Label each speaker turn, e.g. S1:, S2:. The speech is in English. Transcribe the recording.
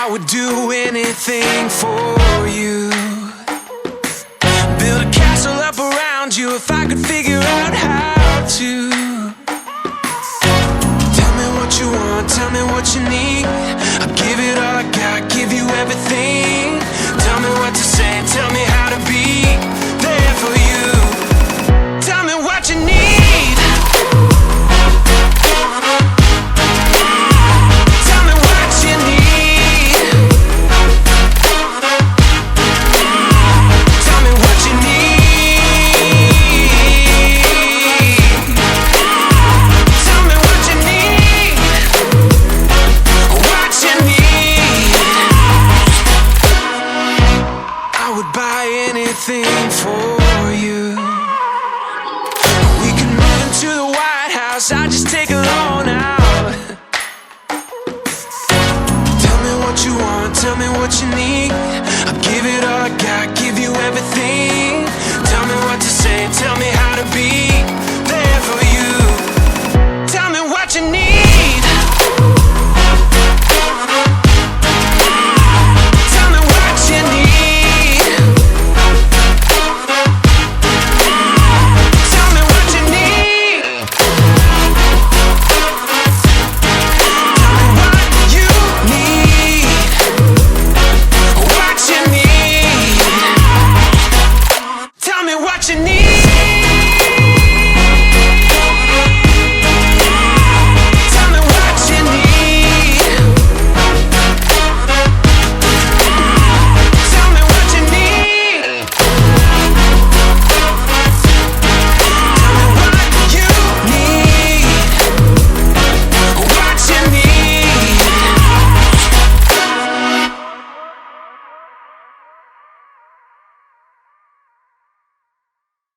S1: I would do anything for you. Build a castle up around you if I could figure out how to. Tell me what you want, tell me what you need. I'll give it all I got, give you everything. Tell me what to say, tell me how to be there for you. Tell me what you need. Anything for you. We can move into the White House, I just take a loan out. Tell me what you want, tell me what you need. I'll give it all I got, give you everything.